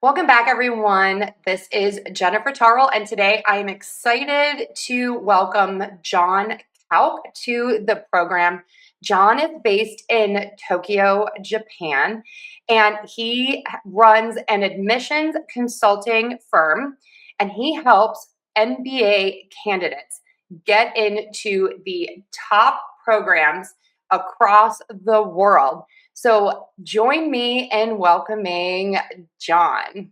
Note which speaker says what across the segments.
Speaker 1: Welcome back, everyone. This is Jennifer Tarl, and today I am excited to welcome John Couke to the program. John is based in Tokyo, Japan, and he runs an admissions consulting firm, and he helps MBA candidates get into the top programs across the world. So join me in welcoming John.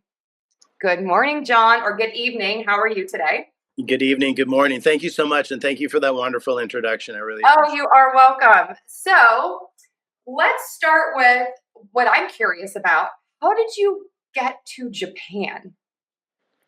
Speaker 1: Good morning, John, or good evening. How are you today?
Speaker 2: Good evening, good morning. Thank you so much, and thank you for that wonderful introduction. I really
Speaker 1: Oh,
Speaker 2: appreciate
Speaker 1: you are welcome. So let's start with what I'm curious about. How did you get to Japan?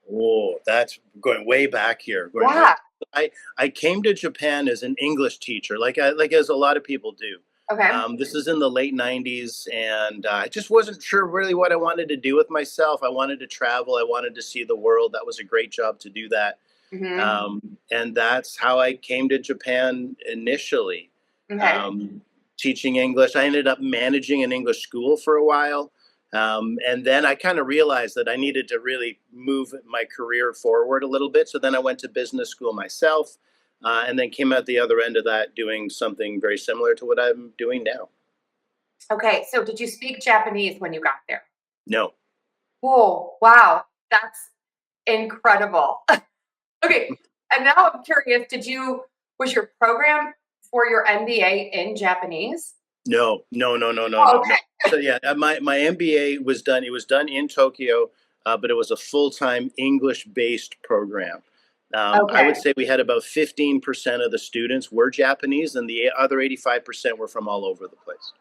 Speaker 2: it. Oh, that's going way back here. Going way.
Speaker 1: Yeah.
Speaker 2: I came to Japan as an English teacher, like as a lot of people do.
Speaker 1: Okay.
Speaker 2: This is in the late '90s, and I just wasn't sure really what I wanted to do with myself. I wanted to travel. I wanted to see the world. That was a great job to do that.
Speaker 1: Hmm.
Speaker 2: And that's how I came to Japan initially.
Speaker 1: Okay.
Speaker 2: um, Teaching English. I ended up managing an English school for a while. And then I kind of realized that I needed to really move my career forward a little bit. So then I went to business school myself, and then came out the other end of that doing something very similar to what I'm doing now.
Speaker 1: Okay. So did you speak Japanese when you got there?
Speaker 2: No.
Speaker 1: Oh, wow. That's incredible. Okay. And now I'm curious, was your program for your MBA in Japanese?
Speaker 2: No, no, no, no, no,
Speaker 1: Oh,
Speaker 2: no, no.
Speaker 1: okay.
Speaker 2: So yeah, my MBA was done. It was done in Tokyo, but it was a full time English based program. I would
Speaker 1: Okay.
Speaker 2: say we had about 15% of the students were Japanese, and the other 85% were from all over the place.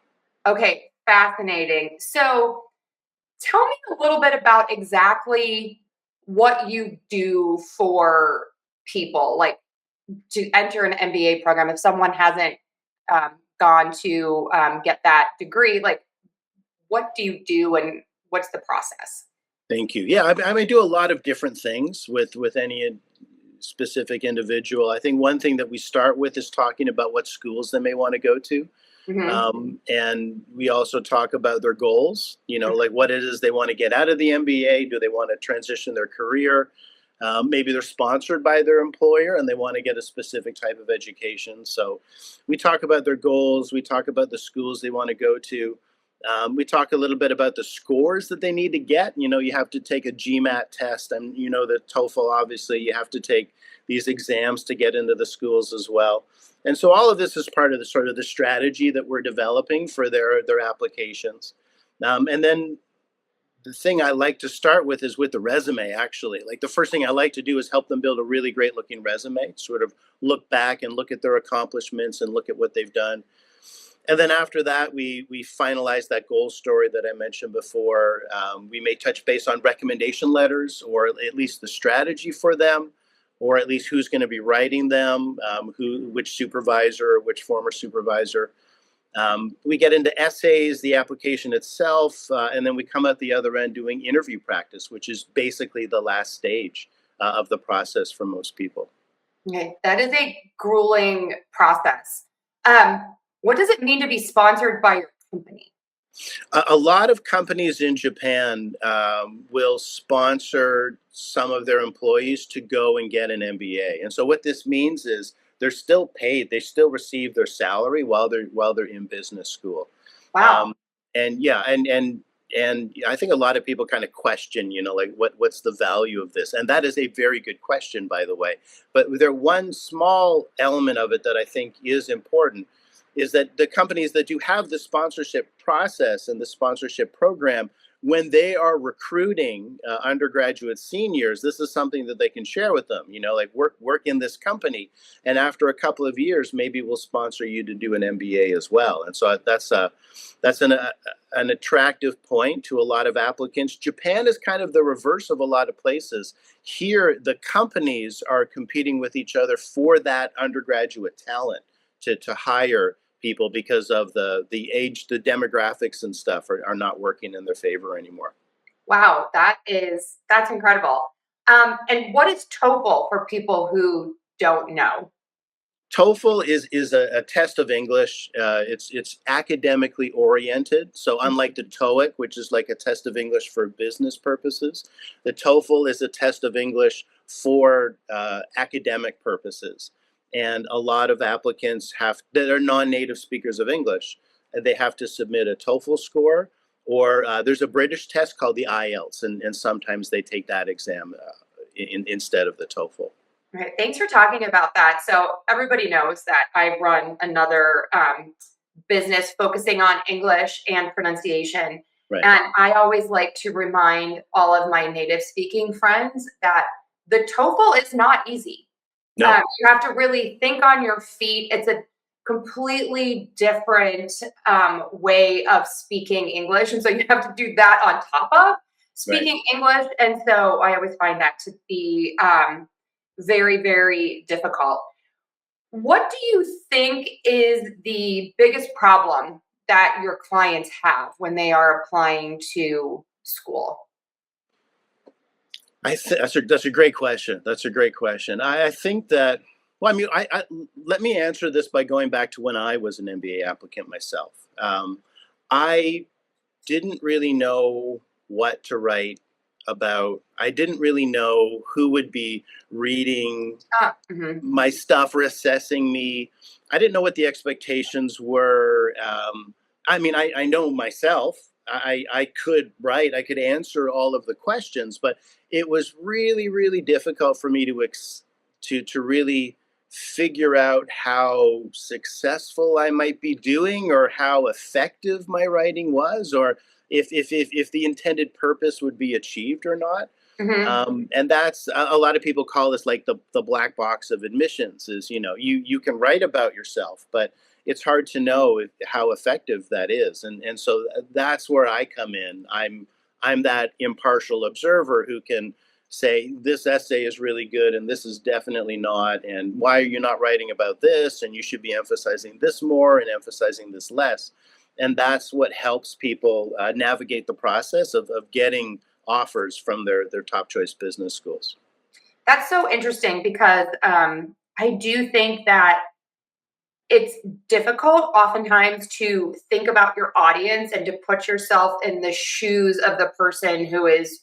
Speaker 1: Okay. Fascinating. So tell me a little bit about exactly what you do for people, like to enter an MBA program. If someone hasn't gone to get that degree, like what do you do and what's the process?
Speaker 2: Thank you. Yeah, I do a lot of different things with any specific individual. I think one thing that we start with is talking about what schools they may want to go to.
Speaker 1: Hmm.
Speaker 2: And we also talk about their goals, like what it is they want to get out of the MBA. Do they want to transition their career? Maybe they're sponsored by their employer and they want to get a specific type of education. So we talk about their goals. We talk about the schools they want to go to. We talk a little bit about the scores that they need to get. You have to take a GMAT test, and the TOEFL. Obviously, you have to take these exams to get into the schools as well. And so all of this is part of the sort of the strategy that we're developing for their applications. And then the thing I like to start with is with the resume, actually. Like the first thing I like to do is help them build a really great looking resume, sort of look back and look at their accomplishments and look at what they've done. And then after that, we finalize that goal story that I mentioned before. We may touch base on recommendation letters, or at least the strategy for them, or at least who's going to be writing them, which supervisor, which former supervisor. We get into essays, the application itself, and then we come out the other end doing interview practice, which is basically the last stage of the process for most people.
Speaker 1: Okay, that is a grueling process. What does it mean to be sponsored by your company?
Speaker 2: A lot of companies in Japan will sponsor some of their employees to go and get an MBA, and so what this means is they're still paid. They still receive their salary while they're in business school.
Speaker 1: Wow.
Speaker 2: Um, and yeah, and I think a lot of people kind of question, like what's the value of this? And that is a very good question, by the way. But there one small element of it that I think is important is that the companies that do have the sponsorship process and the sponsorship program, when they are recruiting undergraduate seniors, this is something that they can share with them. Like work in this company, and after a couple of years, maybe we'll sponsor you to do an MBA as well. And so that's an attractive point to a lot of applicants. Japan is kind of the reverse of a lot of places. Here, the companies are competing with each other for that undergraduate talent to hire people, because of the age, the demographics and stuff are not working in their favor anymore.
Speaker 1: Wow, that's incredible. And what is TOEFL for people who don't know?
Speaker 2: TOEFL is a test of English. It's academically oriented. So unlike the TOEIC, which is like a test of English for business purposes, the TOEFL is a test of English for academic purposes. And a lot of applicants that are non-native speakers of English, they have to submit a TOEFL score, or there's a British test called the IELTS, and sometimes they take that exam instead of the TOEFL.
Speaker 1: Right. Thanks for talking about that. So everybody knows that I run another business focusing on English and pronunciation.
Speaker 2: Right.
Speaker 1: And I always like to remind all of my native speaking friends that the TOEFL is not easy.
Speaker 2: No.
Speaker 1: You have to really think on your feet. It's a completely different way of speaking English. And so you have to do that on top of speaking English. And so I always find that to be very, very difficult. What do you think is the biggest problem that your clients have when they are applying to school?
Speaker 2: That's a great question. That's a great question. I think that, well, I mean, let me answer this by going back to when I was an MBA applicant myself. I didn't really know what to write about. I didn't really know who would be reading my stuff or assessing me. I didn't know what the expectations were. I mean, I know myself. I could write, I could answer all of the questions, but it was really, really difficult for me to really figure out how successful I might be doing, or how effective my writing was, or if the intended purpose would be achieved or not. And that's a lot of people call this like the black box of admissions. Is, you can write about yourself, but it's hard to know how effective that is. And so that's where I come in. I'm that impartial observer who can say this essay is really good and this is definitely not, and why are you not writing about this, and you should be emphasizing this more and emphasizing this less. And that's what helps people navigate the process of getting offers from their top choice business schools.
Speaker 1: That's so interesting because I do think that it's difficult oftentimes to think about your audience and to put yourself in the shoes of the person who is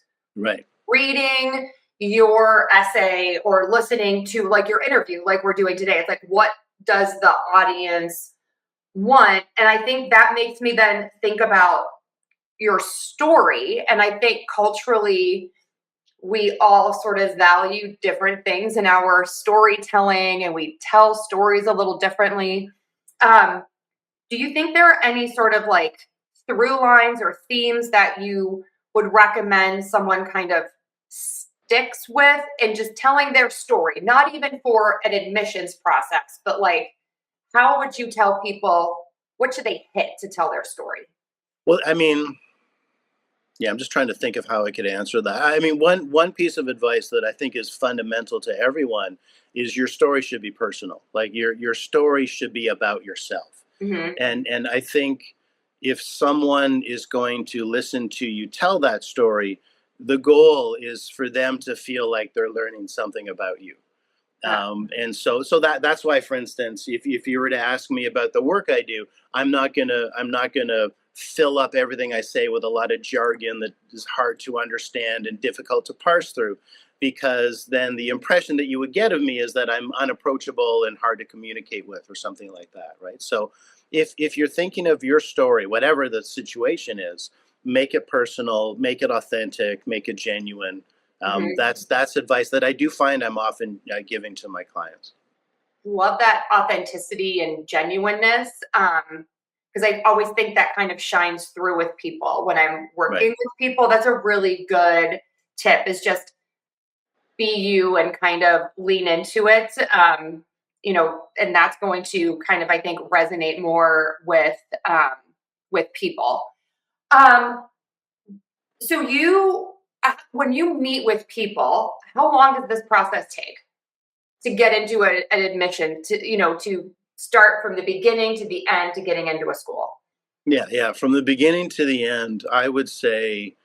Speaker 1: reading your essay or listening to like your interview, like we're doing today. It's like, what does the audience want? And I think that makes me then think about your story. And I think culturally, we all sort of value different things in our storytelling, and we tell stories a little differently. Do you think there are any sort of like through lines or themes that you would recommend someone kind of sticks with in just telling their story, not even for an admissions process, but like, how would you tell people, what should they hit to tell their story?
Speaker 2: Well, I mean, yeah, I'm just trying to think of how I could answer that. I mean, one piece of advice that I think is fundamental to everyone is your story should be personal. Like your story should be about yourself. And I think if someone is going to listen to you tell that story, the goal is for them to feel like they're learning something about you. And so that's why, for instance, if you were to ask me about the work I do, I'm not gonna fill up everything I say with a lot of jargon that is hard to understand and difficult to parse through, because then the impression that you would get of me is that I'm unapproachable and hard to communicate with, or something like that, right? So if you're thinking of your story, whatever the situation is, make it personal, make it authentic, make it genuine. That's advice that I do find I'm often giving to my clients.
Speaker 1: Love that authenticity and genuineness. Because I always think that kind of shines through with people when I'm working with people. That's a really good tip, is just be you and kind of lean into it. And that's going to kind of, I think, resonate more with people. So when you meet with people, how long does this process take to get into an admission, to start from the beginning to the end to getting into a school?
Speaker 2: Yeah. From the beginning to the end, I would say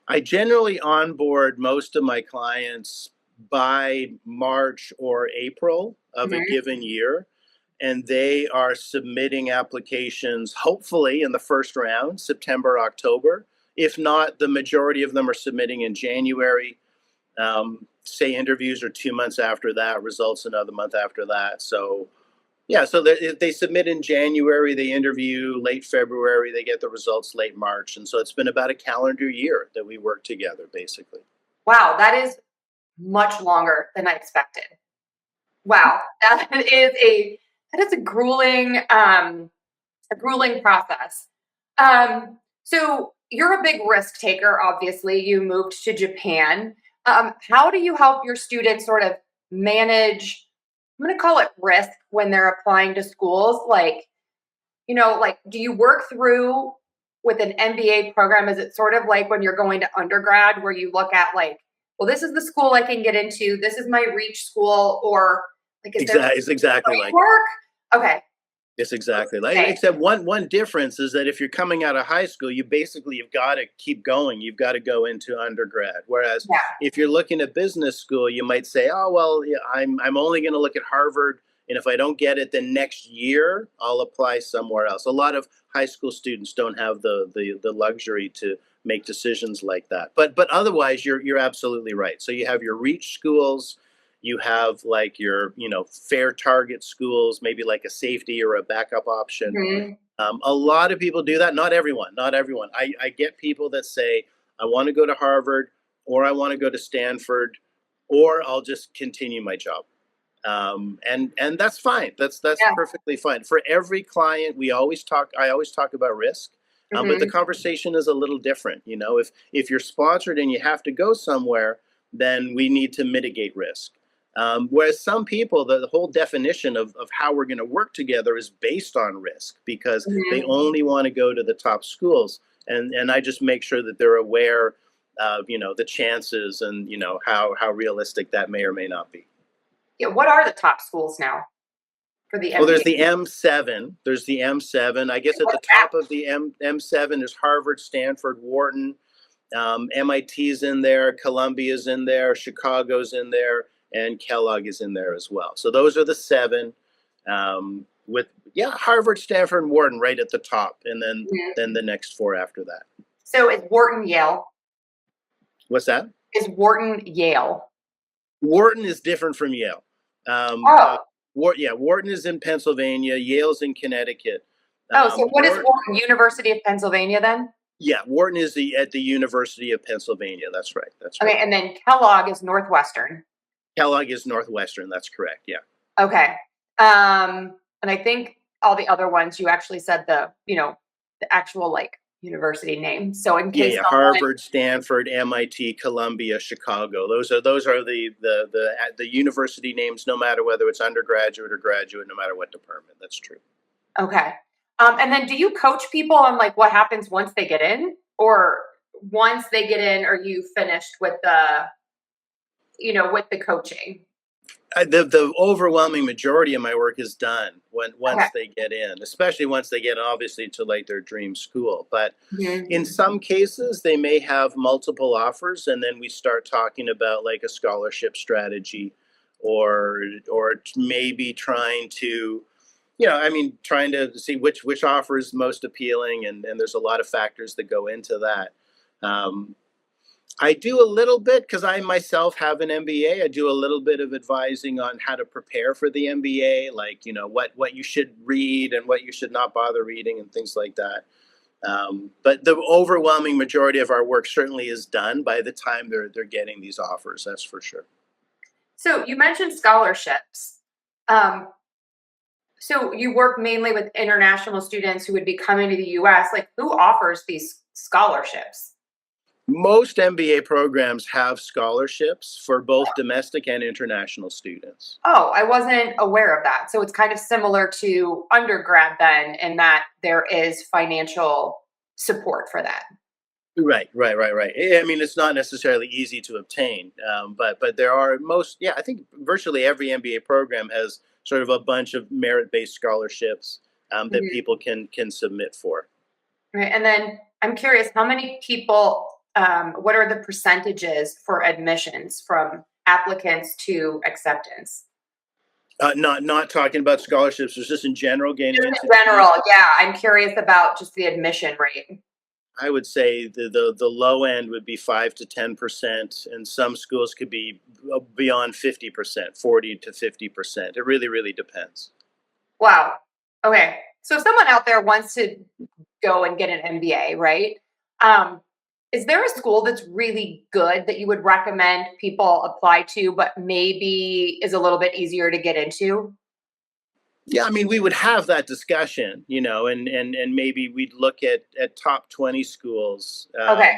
Speaker 2: I generally onboard most of my clients by March or April of a given year. and they are submitting applications hopefully in the first round, September, October. If not, the majority of them are submitting in January. Say interviews are 2 months after that, results another month after that. So yeah, so they submit in January, they interview late February, they get the results late March. And so it's been about a calendar year that we work together, basically.
Speaker 1: Wow, that is much longer than I expected. Wow, that is a grueling process. So you're a big risk taker, obviously. You moved to Japan. How do you help your students sort of manage, I'm going to call it risk when they're applying to schools? Like, like, do you work through with an MBA program? Is it sort of like when you're going to undergrad where you look at like, well, this is the school I can get into, this is my reach school, or like, is there
Speaker 2: It's exactly like it.
Speaker 1: framework? Okay.
Speaker 2: It's exactly like,
Speaker 1: Okay.
Speaker 2: except one difference is that if you're coming out of high school, you've got to keep going. You've got to go into undergrad. Whereas
Speaker 1: Yeah.
Speaker 2: if you're looking at business school, you might say, oh well, yeah, I'm only going to look at Harvard, and if I don't get it, then next year I'll apply somewhere else. A lot of high school students don't have the luxury to make decisions like that. But otherwise, you're absolutely right. So you have your reach schools. You have like your, fair target schools, maybe like a safety or a backup option.
Speaker 1: Mhm.
Speaker 2: A lot of people do that. Not everyone. Not everyone. I get people that say, I want to go to Harvard, or I want to go to Stanford, or I'll just continue my job. And that's fine. That's
Speaker 1: Yeah.
Speaker 2: perfectly fine. For every client, I always talk about risk. But the
Speaker 1: Mhm.
Speaker 2: conversation is a little different. If you're sponsored and you have to go somewhere, then we need to mitigate risk. Whereas some people, the whole definition of how we're going to work together is based on risk because they
Speaker 1: Mhm.
Speaker 2: only want to go to the top schools. And I just make sure that they're aware of, the chances and, how realistic that may or may not be.
Speaker 1: Yeah. What are the top schools now for the
Speaker 2: Well, there's
Speaker 1: MBA?
Speaker 2: the M7. There's the M7. I guess at the
Speaker 1: What's that?
Speaker 2: top of the M7 is Harvard, Stanford, Wharton. MIT's in there, Columbia's in there, Chicago's in there, and Kellogg is in there as well. So those are the seven. With Harvard, Stanford, and Wharton right at the top, and
Speaker 1: Mhm.
Speaker 2: then the next four after that.
Speaker 1: So is Wharton Yale?
Speaker 2: What's that?
Speaker 1: Is Wharton Yale?
Speaker 2: Wharton is different from Yale.
Speaker 1: Oh.
Speaker 2: Wharton is in Pennsylvania. Yale's in Connecticut.
Speaker 1: Oh, so what is
Speaker 2: Wharton,
Speaker 1: Wharton? University of Pennsylvania then?
Speaker 2: Wharton is at the University of Pennsylvania. That's right. That's right.
Speaker 1: Okay, and then Kellogg is Northwestern.
Speaker 2: Kellogg is Northwestern. That's correct. Yeah.
Speaker 1: Okay. And I think all the other ones you actually said the actual like university name. So in case
Speaker 2: Yeah.
Speaker 1: someone,
Speaker 2: Harvard, Stanford, MIT, Columbia, Chicago. Those are the university names. No matter whether it's undergraduate or graduate, no matter what department. That's true.
Speaker 1: okay. And then do you coach people on like what happens once they get in, or once they get in, are you finished with with the coaching?
Speaker 2: The overwhelming majority of my work is done
Speaker 1: Okay.
Speaker 2: once they get in, especially once they get obviously to like their dream school. But
Speaker 1: Mhm.
Speaker 2: in some cases, they may have multiple offers, and then we start talking about like a scholarship strategy, or maybe trying to, trying to see which offer is most appealing, and there's a lot of factors that go into that. Um, I do a little bit because I myself have an MBA. I do a little bit of advising on how to prepare for the MBA, like what you should read and what you should not bother reading and things like that. But the overwhelming majority of our work certainly is done by the time they're getting these offers. That's for sure.
Speaker 1: So you mentioned scholarships. Um, so you work mainly with international students who would be coming to the US. Like, who offers these scholarships?
Speaker 2: Most MBA programs have scholarships for both domestic and international students.
Speaker 1: Oh, I wasn't aware of that. So it's kind of similar to undergrad then, in that there is financial support for that.
Speaker 2: Right, right, right, right. I mean, it's not necessarily easy to obtain, but there are I think virtually every MBA program has sort of a bunch of merit-based scholarships that
Speaker 1: Mhm.
Speaker 2: people can submit for.
Speaker 1: Right. And then I'm curious, how many people, what are the percentages for admissions from applicants to acceptance?
Speaker 2: Not talking about scholarships, it's just in general gaining
Speaker 1: Just
Speaker 2: into
Speaker 1: in
Speaker 2: the.
Speaker 1: general, yeah, I'm curious about just the admission rate.
Speaker 2: I would say the low end would be 5 to 10%, and some schools could be beyond 50%, 40 to 50%. It really depends.
Speaker 1: Wow. Okay. So if someone out there wants to go and get an MBA, right? Um, is there a school that's really good that you would recommend people apply to, but maybe is a little bit easier to get into?
Speaker 2: Yeah, I mean, we would have that discussion, and maybe we'd look at top 20 schools.
Speaker 1: Okay.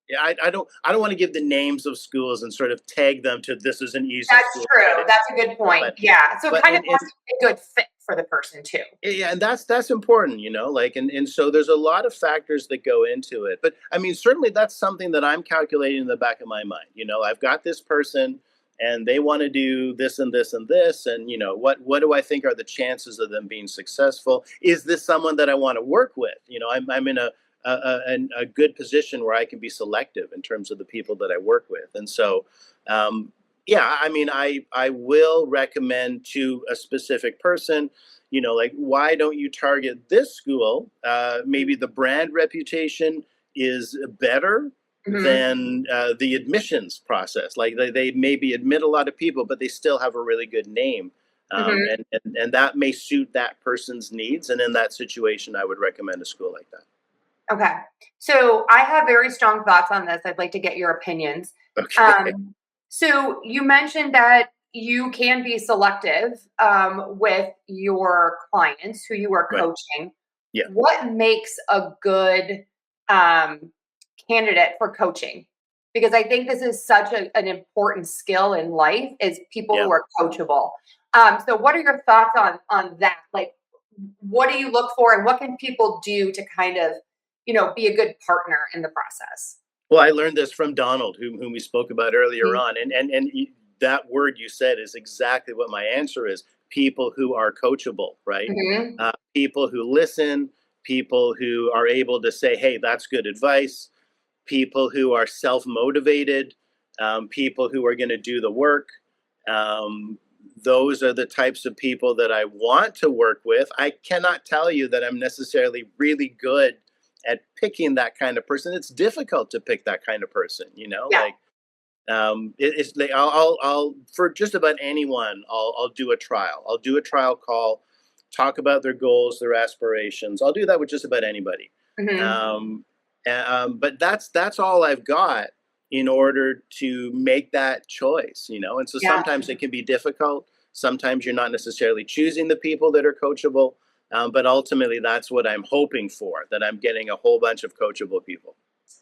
Speaker 2: Yeah, I don't want to give the names of schools and sort of tag them to this is an easy
Speaker 1: That's
Speaker 2: school to get
Speaker 1: true.
Speaker 2: in.
Speaker 1: That's a good point.
Speaker 2: But
Speaker 1: Yeah. So it
Speaker 2: but
Speaker 1: kind of has to be a good fit for the person too.
Speaker 2: yeah, and that's important, like, and so there's a lot of factors that go into it. But I mean, certainly that's something that I'm calculating in the back of my mind. I've got this person and they want to do this and this and this, and what do I think are the chances of them being successful? Is this someone that I want to work with? I'm in a good position where I can be selective in terms of the people that I work with. And so yeah, I mean, I will recommend to a specific person, like, why don't you target this school? Maybe the brand reputation is better
Speaker 1: Hmm.
Speaker 2: than the admissions process. Like, they maybe admit a lot of people, but they still have a really good name.
Speaker 1: Hmm.
Speaker 2: And that may suit that person's needs. And in that situation, I would recommend a school like that.
Speaker 1: Okay. So I have very strong thoughts on this. I'd like to get your opinions.
Speaker 2: Okay.
Speaker 1: Um, so you mentioned that you can be selective with your clients who you are
Speaker 2: Right.
Speaker 1: coaching.
Speaker 2: Yeah.
Speaker 1: What makes a good um, candidate for coaching? Because I think this is such an important skill in life is people
Speaker 2: Yeah.
Speaker 1: who are coachable. So what are your thoughts on that? Like, what do you look for, and what can people do to kind of be a good partner in the process?
Speaker 2: Well, I learned this from Donald, whom we spoke about earlier
Speaker 1: Mhm.
Speaker 2: on, and that word you said is exactly what my answer is. People who are coachable, right?
Speaker 1: Mhm.
Speaker 2: People who listen, people who are able to say, "Hey, that's good advice." People who are self motivated, people who are going to do the work. Um, those are the types of people that I want to work with. I cannot tell you that I'm necessarily really good at picking that kind of person. It's difficult to pick that kind of person,
Speaker 1: Yeah.
Speaker 2: like it's like I'll for just about anyone, I'll do a trial. I'll do a trial call, talk about their goals, their aspirations. I'll do that with just about anybody.
Speaker 1: Mhm.
Speaker 2: Um, but that's all I've got in order to make that choice, And so
Speaker 1: Yeah.
Speaker 2: sometimes it can be difficult. Sometimes you're not necessarily choosing the people that are coachable, but ultimately that's what I'm hoping for. That I'm getting a whole bunch of coachable people.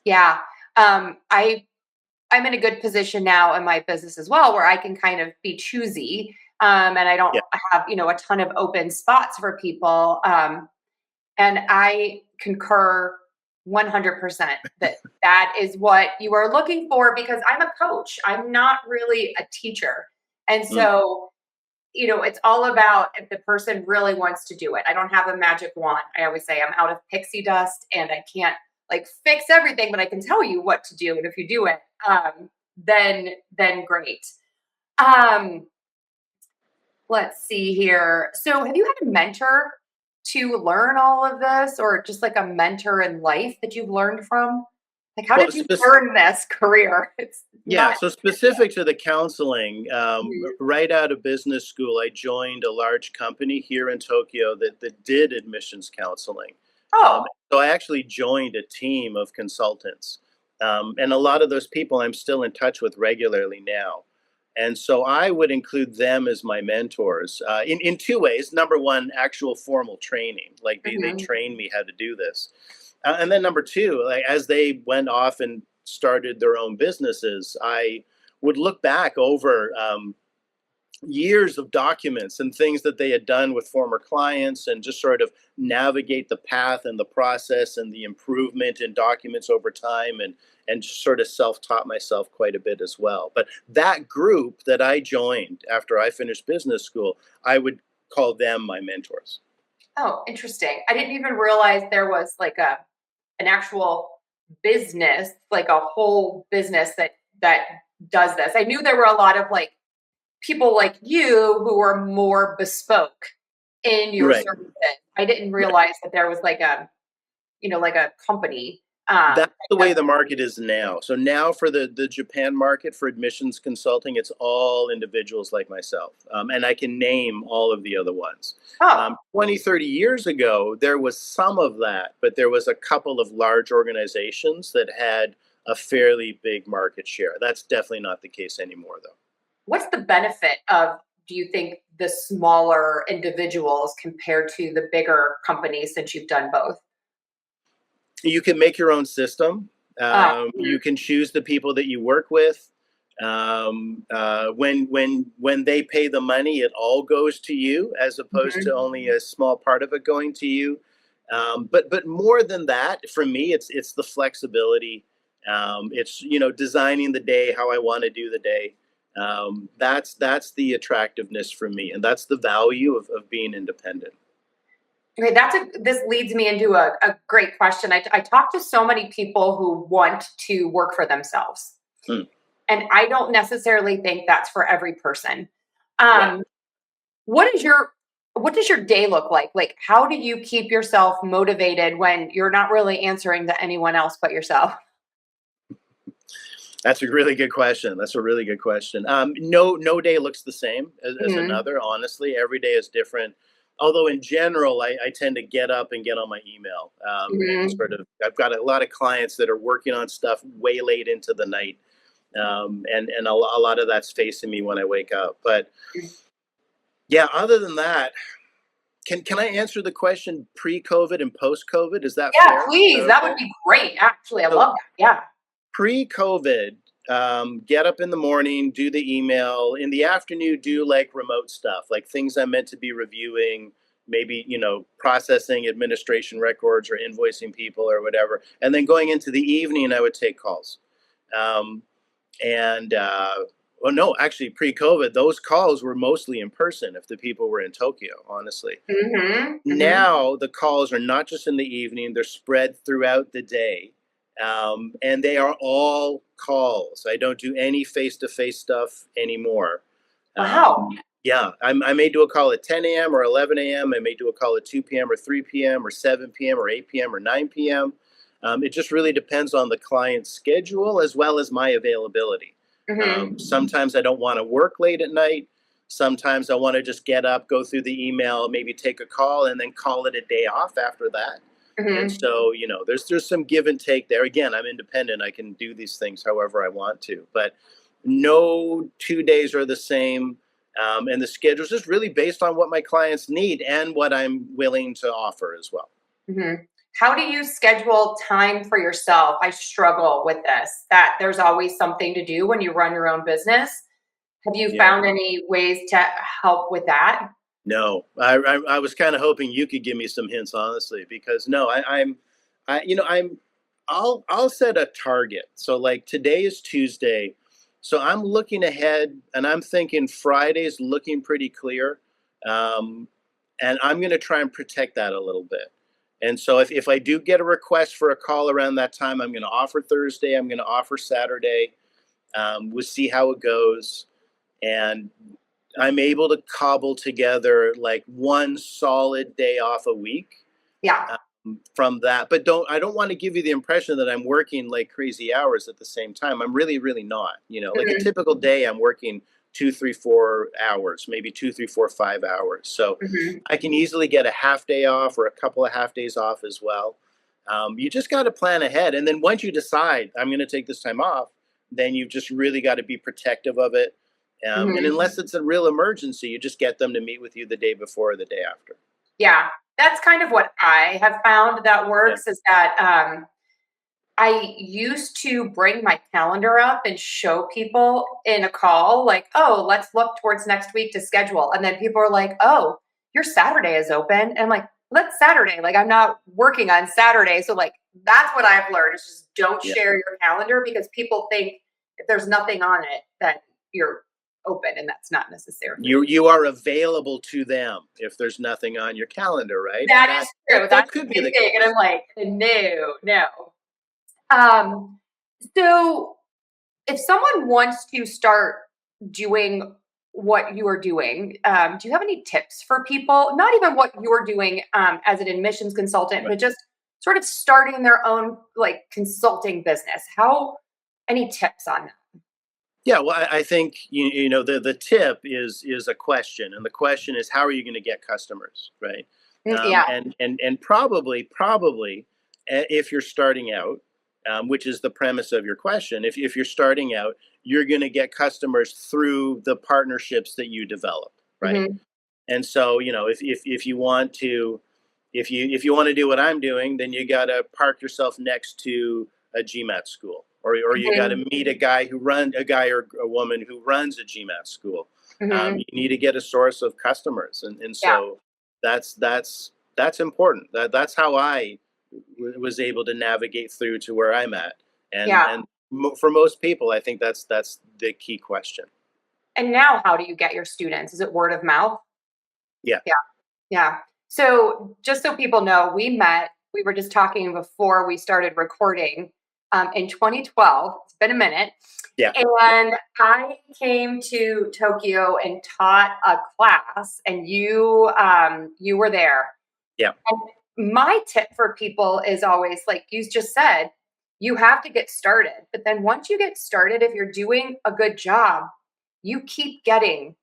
Speaker 1: Yeah. I'm in a good position now in my business as well, where I can kind of be choosy, and I don't
Speaker 2: Yeah.
Speaker 1: have a ton of open spots for people. And I concur 100% that that is what you are looking for, because I'm a coach. I'm not really a teacher. And
Speaker 2: Mm,
Speaker 1: so, it's all about if the person really wants to do it. I don't have a magic wand. I always say I'm out of pixie dust and I can't like fix everything, but I can tell you what to do. And if you do it, then great. Um, let's see here. So have you had a mentor to learn all of this, or just like a mentor in life that you've learned from? Like, how
Speaker 2: well,
Speaker 1: did you learn this career? It's
Speaker 2: yeah,
Speaker 1: not.
Speaker 2: so specific to the counseling,
Speaker 1: Mhm.
Speaker 2: right out of business school, I joined a large company here in Tokyo that did admissions counseling.
Speaker 1: Oh,
Speaker 2: So I actually joined a team of consultants. And a lot of those people I'm still in touch with regularly now. And so I would include them as my mentors in two ways. Number one, actual formal training, like they
Speaker 1: mhm.
Speaker 2: trained me how to do this. And then number two, like, as they went off and started their own businesses, I would look back over years of documents and things that they had done with former clients, and just sort of navigate the path and the process and the improvement in documents over time, and just sort of self-taught myself quite a bit as well. But that group that I joined after I finished business school, I would call them my mentors.
Speaker 1: Oh, interesting. I didn't even realize there was like an actual business, like a whole business that does this. I knew there were a lot of like people like you who are more bespoke in your
Speaker 2: Right.
Speaker 1: services. I didn't
Speaker 2: Right.
Speaker 1: realize that there was like a, like a company.
Speaker 2: That's the way the market is now. So now for the Japan market for admissions consulting, it's all individuals like myself. And I can name all of the other ones.
Speaker 1: Oh,
Speaker 2: 20, 30 years ago, there was some of that, but there was a couple of large organizations that had a fairly big market share. That's definitely not the case anymore, though.
Speaker 1: what's the benefit of, do you think, the smaller individuals compared to the bigger companies since you've done both?
Speaker 2: You can make your own system.
Speaker 1: Uh,
Speaker 2: You can choose the people that you work with. When they pay the money, it all goes to you, as opposed to
Speaker 1: mhm.
Speaker 2: only a small part of it going to you. But more than that, for me, it's the flexibility. It's designing the day how I want to do the day. That's the attractiveness for me, and that's the value of being independent.
Speaker 1: Okay, this leads me into a great question. I talk to so many people who want to work for themselves,
Speaker 2: Hmm.
Speaker 1: and I don't necessarily think that's for every person.
Speaker 2: Right.
Speaker 1: Um, what is your what does your day look like? Like, how do you keep yourself motivated when you're not really answering to anyone else but yourself?
Speaker 2: That's a really good question. That's a really good question. No day looks the same as
Speaker 1: Mhm,
Speaker 2: another. Honestly, every day is different. Although in general, I tend to get up and get on my email, and
Speaker 1: mhm.
Speaker 2: sort of. I've got a lot of clients that are working on stuff way late into the night, and a lot of that's facing me when I wake up. But yeah, other than that, can I answer the question pre-COVID and post-COVID? Is that
Speaker 1: Yeah,
Speaker 2: fair? Is that
Speaker 1: please. That would
Speaker 2: okay?
Speaker 1: be great. Actually, I
Speaker 2: So
Speaker 1: love that. Yeah.
Speaker 2: pre-COVID, get up in the morning, do the email. In the afternoon, do like remote stuff, like things I'm meant to be reviewing, maybe processing administration records or invoicing people or whatever. And then going into the evening, I would take calls. Um, and well, no, actually, pre-COVID, those calls were mostly in person if the people were in Tokyo. Honestly,
Speaker 1: Mhm, mhm.
Speaker 2: now the calls are not just in the evening, they're spread throughout the day. And they are all calls. I don't do any face-to-face stuff anymore.
Speaker 1: Wow.
Speaker 2: Yeah, I may do a call at 10 a.m. or 11 a.m. I may do a call at 2 p.m. or 3 p.m. or 7 p.m. or 8 p.m. or 9 p.m. It just really depends on the client's schedule as well as my availability.
Speaker 1: Mhm,
Speaker 2: Sometimes I don't want to work late at night. Sometimes I want to just get up, go through the email, maybe take a call, and then call it a day off after that. And
Speaker 1: mhm.
Speaker 2: so, there's some give and take there. Again, I'm independent. I can do these things however I want to, but no 2 days are the same. And the schedule is just really based on what my clients need and what I'm willing to offer as well.
Speaker 1: Mhm. How do you schedule time for yourself? I struggle with this, that there's always something to do when you run your own business. Have you
Speaker 2: Yeah.
Speaker 1: found any ways to help with that?
Speaker 2: No, I was kind of hoping you could give me some hints, honestly, because no, I'll set a target. So like today is Tuesday, so I'm looking ahead and I'm thinking Friday's looking pretty clear, um, and I'm going to try and protect that a little bit. And so if I do get a request for a call around that time, I'm going to offer Thursday. I'm going to offer Saturday. We'll see how it goes, and I'm able to cobble together like one solid day off a week
Speaker 1: Yeah.
Speaker 2: from that. But I don't want to give you the impression that I'm working like crazy hours at the same time. I'm really, really not. Like a
Speaker 1: Mhm,
Speaker 2: typical day, I'm working 2, 3, 4 hours, maybe 2, 3, 4, 5 hours. So
Speaker 1: mhm,
Speaker 2: I can easily get a half day off or a couple of half days off as well. You just got to plan ahead. And then once you decide, I'm going to take this time off, then you've just really got to be protective of it. And
Speaker 1: mhm.
Speaker 2: unless it's a real emergency, you just get them to meet with you the day before or the day after.
Speaker 1: Yeah, that's kind of what I have found that
Speaker 2: Yeah.
Speaker 1: works, is that, I used to bring my calendar up and show people in a call, like, "Oh, let's look towards next week to schedule." And then people are like, "Oh, your Saturday is open." And I'm like, "Well, that's Saturday. Like, I'm not working on Saturday." So, like, that's what I've learned, is just don't
Speaker 2: Yeah.
Speaker 1: share your calendar, because people think if there's nothing on it, that you're open, and that's not necessarily.
Speaker 2: You are available to them if there's nothing on your calendar, right? And
Speaker 1: That
Speaker 2: that
Speaker 1: is
Speaker 2: that,
Speaker 1: true.
Speaker 2: that
Speaker 1: That's
Speaker 2: could
Speaker 1: the
Speaker 2: be
Speaker 1: big
Speaker 2: the
Speaker 1: thing. And I'm
Speaker 2: case.
Speaker 1: like, no, no. Um, so if someone wants to start doing what you are doing, do you have any tips for people? Not even what you're doing as an admissions consultant,
Speaker 2: Right.
Speaker 1: but just sort of starting their own like consulting business. How any tips on that?
Speaker 2: Yeah, well, I think the tip is a question, and the question is how are you going to get customers, right?
Speaker 1: Yeah.
Speaker 2: And probably if you're starting out, which is the premise of your question, if you're starting out, you're going to get customers through the partnerships that you develop, right?
Speaker 1: Hmm.
Speaker 2: And so if you want to if you want to do what I'm doing, then you got to park yourself next to a GMAT school, or you got to
Speaker 1: Hmm.
Speaker 2: meet a guy or a woman who runs a GMAT school.
Speaker 1: Hmm.
Speaker 2: You need to get a source of customers, and
Speaker 1: Yeah.
Speaker 2: so that's important. That's how I was able to navigate through to where I'm at, and
Speaker 1: Yeah.
Speaker 2: for most people, I think that's the key question.
Speaker 1: And now, how do you get your students? Is it word of mouth?
Speaker 2: Yeah,
Speaker 1: Yeah. Yeah. So just so people know, we were just talking before we started recording in 2012. It's been a minute.
Speaker 2: yeah, yeah.
Speaker 1: And I came to Tokyo and taught a class, and you were there.
Speaker 2: Yeah.
Speaker 1: And my tip for people is always like you just said, you have to get started. But then once you get started, if you're doing a good job, you keep getting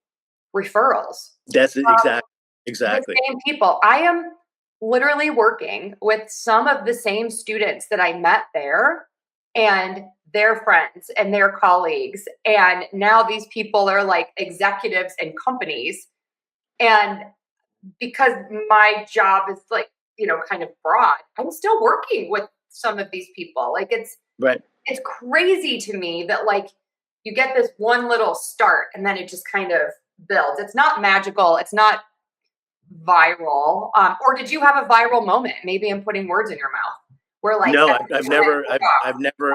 Speaker 1: referrals
Speaker 2: That's it,
Speaker 1: the
Speaker 2: exactly.
Speaker 1: same people. I am literally working with some of the same students that I met there and their friends and their colleagues. And now these people are like executives in companies. And because my job is like, kind of broad, I'm still working with some of these people. Like
Speaker 2: Right.
Speaker 1: it's crazy to me that like you get this one little start and then it just kind of builds. It's not magical. It's not viral. Or did you have a viral moment? Maybe I'm putting words in your mouth. Where like
Speaker 2: No,
Speaker 1: every student took off.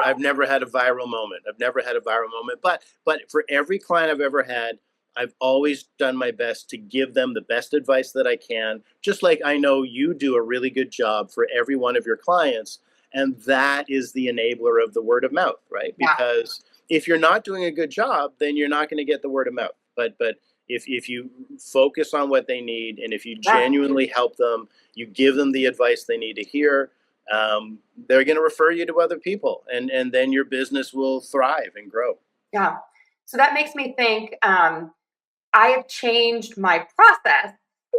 Speaker 2: I've never had a viral moment. I've never had a viral moment. But for every client I've ever had, I've always done my best to give them the best advice that I can. Just like I know you do a really good job for every one of your clients, and that is the enabler of the word of mouth, right?
Speaker 1: Yeah,
Speaker 2: Because if you're not doing a good job, then you're not going to get the word of mouth. But if you focus on what they need, and if you
Speaker 1: yeah,
Speaker 2: genuinely help them, you give them the advice they need to hear, they're going to refer you to other people, and then your business will thrive and grow.
Speaker 1: yeah. So that makes me think I have changed my process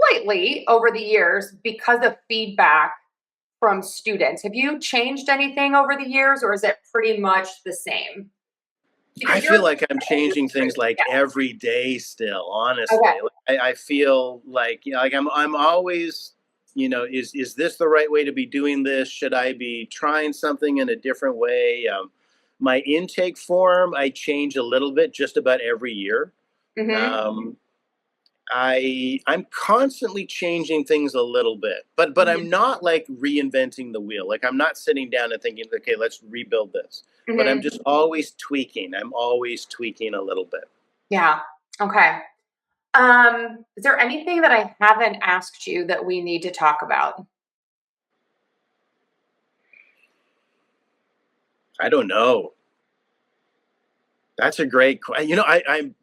Speaker 1: slightly over the years because of feedback from students. Have you changed anything over the years or is it pretty much the same?
Speaker 2: I
Speaker 1: Because you're in
Speaker 2: feel like I'm
Speaker 1: the
Speaker 2: changing
Speaker 1: industry.
Speaker 2: things like
Speaker 1: Yeah.
Speaker 2: every day still,
Speaker 1: Okay.
Speaker 2: honestly. Like, I feel like, like I'm always, is this the right way to be doing this? Should I be trying something in a different way? My intake form I change a little bit just about every year.
Speaker 1: Hmm.
Speaker 2: um, I'm constantly changing things a little bit, but I'm
Speaker 1: Hmm.
Speaker 2: not like reinventing the wheel. Like I'm not sitting down and thinking, okay, let's rebuild this. But I'm
Speaker 1: Hmm.
Speaker 2: just always tweaking. I'm always tweaking a little bit.
Speaker 1: Yeah. Okay. Is there anything that I haven't asked you that we need to talk about?
Speaker 2: I don't know. That's a great question. I'm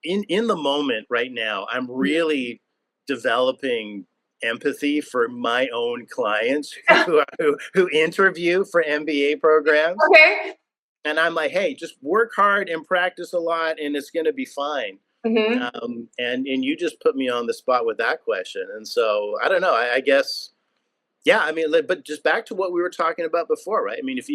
Speaker 2: in the moment right now. I'm
Speaker 1: Mhm.
Speaker 2: really developing empathy for my own clients who interview for MBA programs.
Speaker 1: Okay.
Speaker 2: And I'm like, hey, just work hard and practice a lot, and it's going to be fine.
Speaker 1: Hmm.
Speaker 2: And you just put me on the spot with that question, and so I don't know. I guess, yeah. I mean, but just back to what we were talking about before, right? I mean, if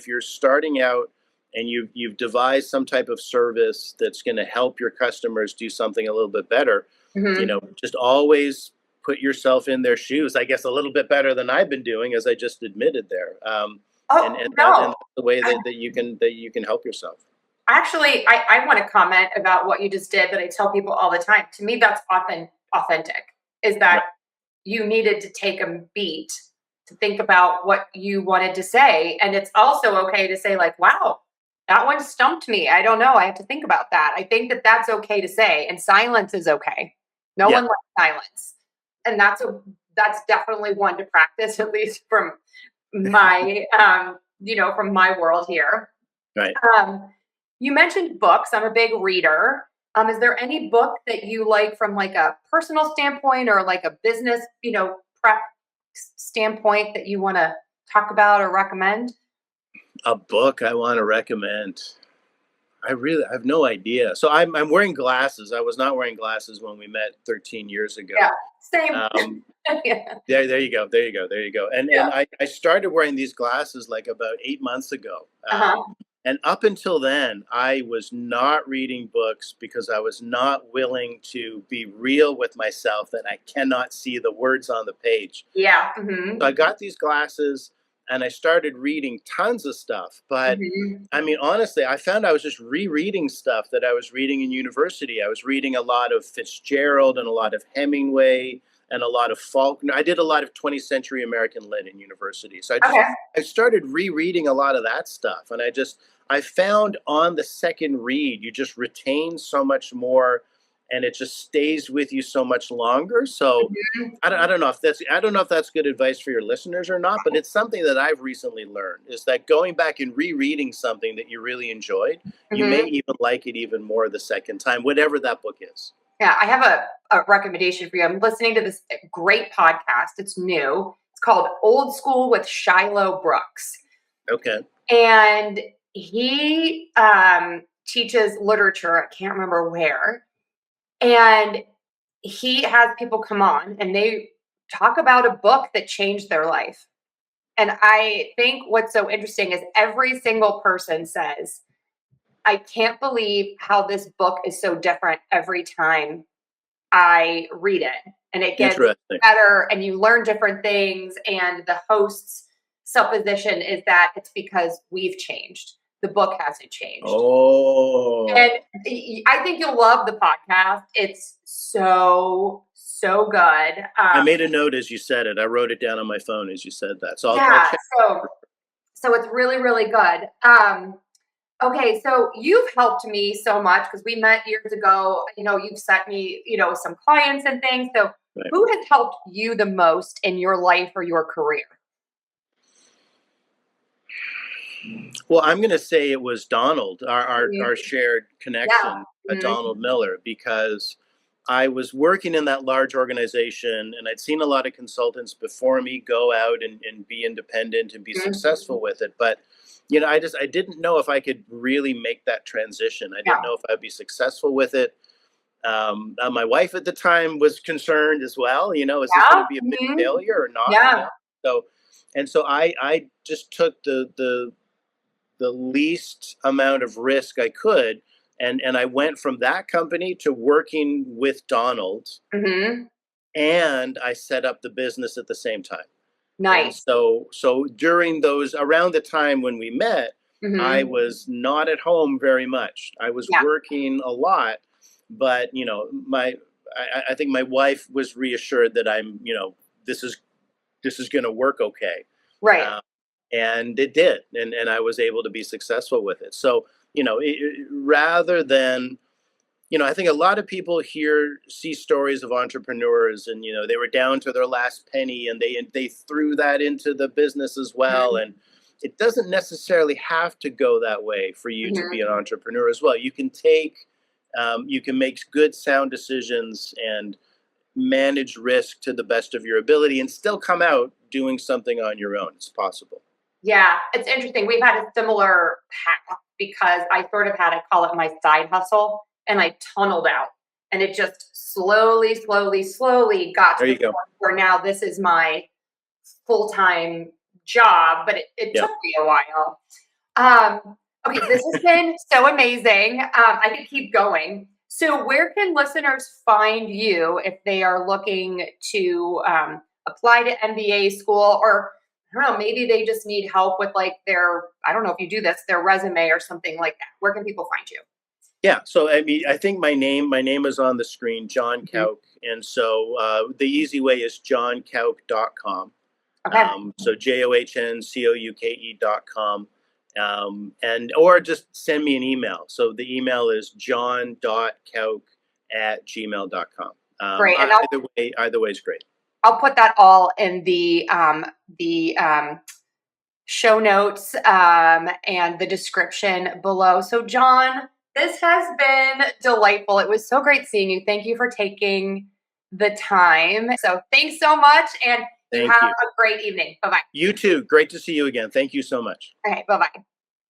Speaker 2: you're starting out and you've devised some type of service that's going to help your customers do something a little bit better,
Speaker 1: Hmm.
Speaker 2: just always put yourself in their shoes. I guess a little bit better than I've been doing, as I just admitted there. And
Speaker 1: Oh no.
Speaker 2: that's the way that you can help yourself.
Speaker 1: Actually, I want to comment about what you just did that I tell people all the time. To me, that's often authentic, is that
Speaker 2: Right.
Speaker 1: you needed to take a beat to think about what you wanted to say. And it's also okay to say, like, wow, that one stumped me. I don't know. I have to think about that. I think that that's okay to say. And silence is okay. No
Speaker 2: Yeah.
Speaker 1: one likes silence. And that's definitely one to practice, at least from my from my world here.
Speaker 2: Right.
Speaker 1: Um, you mentioned books. I'm a big reader. Is there any book that you like from like a personal standpoint or like a business, prep standpoint that you want to talk about or recommend?
Speaker 2: A book I want to recommend. I have no idea. So I'm wearing glasses. I was not wearing glasses when we met 13 years ago.
Speaker 1: Yeah, same.
Speaker 2: Um,
Speaker 1: Yeah.
Speaker 2: there you go. There you go. There you go. And
Speaker 1: Yeah.
Speaker 2: I started wearing these glasses like about 8 months ago.
Speaker 1: Uh-huh.
Speaker 2: And up until then, I was not reading books because I was not willing to be real with myself that I cannot see the words on the page.
Speaker 1: Yeah.
Speaker 2: So I got these glasses and I started reading tons of stuff. But I mean, honestly, I found I was just rereading stuff that I was reading in university. I was reading a lot of Fitzgerald and a lot of Hemingway and a lot of Faulkner. I did a lot of 20th century American lit in university. So
Speaker 1: Okay.
Speaker 2: I started rereading a lot of that stuff. And I found on the second read, you just retain so much more and it just stays with you so much longer. So
Speaker 1: Mhm.
Speaker 2: I don't know if that's good advice for your listeners or not, but it's something that I've recently learned is that going back and rereading something that you really enjoyed, you may
Speaker 1: Mhm.
Speaker 2: even like it even more the second time, whatever that book is.
Speaker 1: Yeah, I have a recommendation for you. I'm listening to this great podcast. It's new. It's called Old School with Shiloh Brooks.
Speaker 2: Okay.
Speaker 1: And he teaches literature. I can't remember where. And he has people come on and they talk about a book that changed their life. And I think what's so interesting is every single person says, I can't believe how this book is so different every time I read it. And it gets
Speaker 2: Interesting.
Speaker 1: better and you learn different things. And the host's supposition is that it's because we've changed. The book hasn't changed. And
Speaker 2: Oh,
Speaker 1: I think you'll love the podcast. It's so, so good.
Speaker 2: I made a note as you said it. I wrote it down on my phone as you said that. So I'll
Speaker 1: Yeah.
Speaker 2: check.
Speaker 1: So it's really, really good. Okay, so you've helped me so much because we met years ago. You've sent me, some clients and things. So
Speaker 2: Right.
Speaker 1: who has helped you the most in your life or your career?
Speaker 2: Well, I'm going to say it was Donald,
Speaker 1: Mhm.
Speaker 2: our shared
Speaker 1: Yeah.
Speaker 2: connection,
Speaker 1: Mhm.
Speaker 2: Donald Miller, because I was working in that large organization and I'd seen a lot of consultants before me go out and be independent and be
Speaker 1: Mhm.
Speaker 2: successful with it. But, I didn't know if I could really make that transition. I didn't
Speaker 1: Yeah.
Speaker 2: know if I'd be successful with it. My wife at the time was concerned as well. Is this going
Speaker 1: Yeah.
Speaker 2: to be a big
Speaker 1: Mhm.
Speaker 2: failure or not?
Speaker 1: Yeah.
Speaker 2: So, and so I just took the least amount of risk I could. And I went from that company to working with Donald,
Speaker 1: Mhm.
Speaker 2: and I set up the business at the same time. And
Speaker 1: Nice.
Speaker 2: so during those around the time when we met, I
Speaker 1: Mhm.
Speaker 2: was not at home very much. I was
Speaker 1: Yeah.
Speaker 2: working a lot, but I think my wife was reassured that this is going to work okay.
Speaker 1: Right.
Speaker 2: Um, and it did, and I was able to be successful with it. So rather than I think a lot of people see stories of entrepreneurs, and they were down to their last penny, and they threw that into the business as well.
Speaker 1: Mhm.
Speaker 2: And it doesn't necessarily have to go that way for you to be
Speaker 1: Mhm.
Speaker 2: an entrepreneur as well. You can make good, sound decisions and manage risk to the best of your ability, and still come out doing something on your own. It's possible.
Speaker 1: Yeah, it's interesting. We've had a similar path because I sort of had, I call it my side hustle, and I tunneled out. And it just slowly, slowly, slowly got to
Speaker 2: There
Speaker 1: the
Speaker 2: you go.
Speaker 1: point where now this is my full time job, but it
Speaker 2: Yeah.
Speaker 1: took me a while. Okay, this has been so amazing. I could keep going. So, where can listeners find you if they are looking to apply to MBA school, or I don't know, maybe they just need help with like I don't know if you do this, their resume or something like that. Where can people find you?
Speaker 2: Yeah. So I mean, I think my name is on the screen, John
Speaker 1: Mhm.
Speaker 2: Couke, and so the easy way is johncouke.com.
Speaker 1: Okay,
Speaker 2: So JOHNCOUKE.com. And or just send me an email. So the email is john.couke@gmail.com.
Speaker 1: great. And
Speaker 2: Either way is great.
Speaker 1: I'll put that all in the show notes and the description below. So, John, This has been delightful. It was so great seeing you. Thank you for taking the time. So thanks so much, and
Speaker 2: Thank
Speaker 1: have
Speaker 2: you.
Speaker 1: a great evening. Bye-bye.
Speaker 2: You too. Great to see you again. Thank you so much.
Speaker 1: Okay, bye-bye.